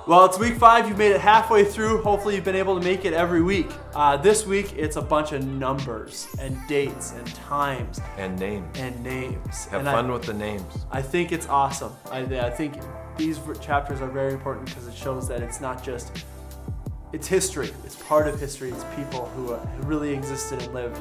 Well, it's week 5. You've made it halfway through. Hopefully you've been able to make it every week. This week, it's a bunch of numbers and dates and times. And names. Have fun with the names. I think it's awesome. I think these chapters are very important because it shows that it's not just, it's history. It's part of history. It's people who really existed and lived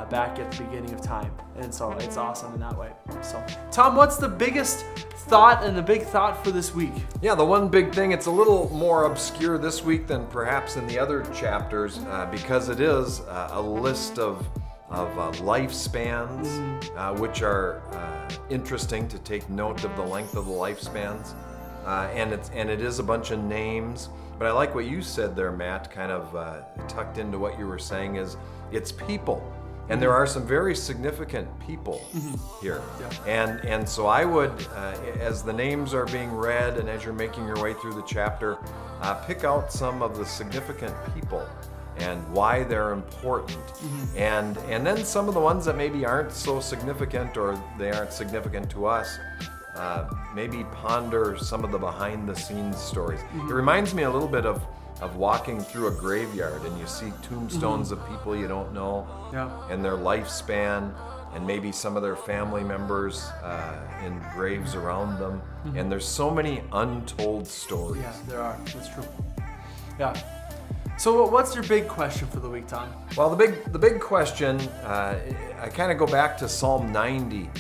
back at the beginning of time. And so it's awesome in that way. So, Tom, what's the biggest thought and the big thought for this week? Yeah, the one big thing, it's a little more obscure this week than perhaps in the other chapters because it is a list of lifespans, which are interesting to take note of the length of the lifespans. And it is a bunch of names. But I like what you said there, Matt, kind of tucked into what you were saying is it's people. And there are some very significant people here. Yeah. And so I would, as the names are being read and as you're making your way through the chapter, pick out some of the significant people and why they're important. And then some of the ones that maybe aren't so significant or they aren't significant to us, maybe ponder some of the behind the scenes stories. It reminds me a little bit of walking through a graveyard and you see tombstones of people you don't know and their lifespan and maybe some of their family members in graves around them. And there's so many untold stories. Yeah, there are. That's true. Yeah. So what's your big question for the week, Tom? Well, the big question, I kind of go back to Psalm 90.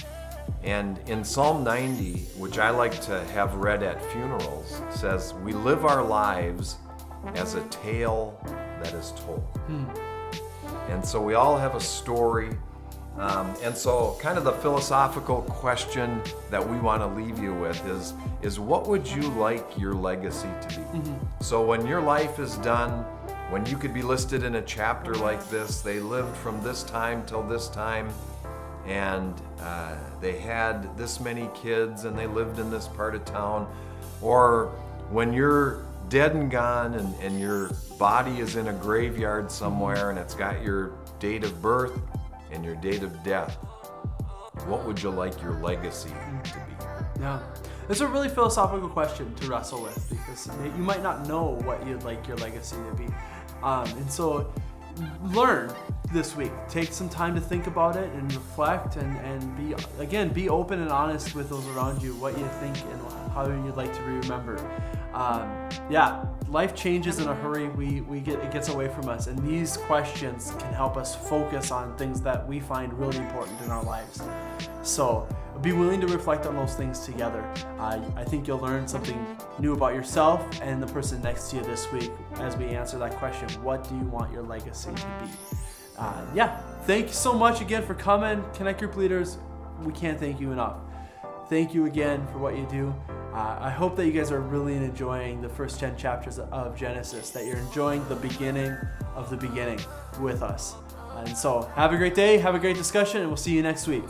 And in Psalm 90, which I like to have read at funerals, says, "We live our lives as a tale that is told." And so we all have a story. And so kind of the philosophical question that we want to leave you with is what would you like your legacy to be? So when your life is done, when you could be listed in a chapter like this, they lived from this time till this time, and they had this many kids and they lived in this part of town. Or when you're dead and gone and your body is in a graveyard somewhere and it's got your date of birth and your date of death, what would you like your legacy to be? Yeah, it's a really philosophical question to wrestle with because you might not know what you'd like your legacy to be. And so learn this week. Take some time to think about it and reflect and be open and honest with those around you, what you think and how you'd like to be remembered. Life changes in a hurry. It gets away from us, and these questions can help us focus on things that we find really important in our lives. So be willing to reflect on those things together. I think you'll learn something new about yourself and the person next to you this week as we answer that question. What do you want your legacy to be? Thank you so much again for coming. Connect Group Leaders, we can't thank you enough. Thank you again for what you do. I hope that you guys are really enjoying the first 10 chapters of Genesis, that you're enjoying the beginning of the beginning with us. And so have a great day, have a great discussion, and we'll see you next week.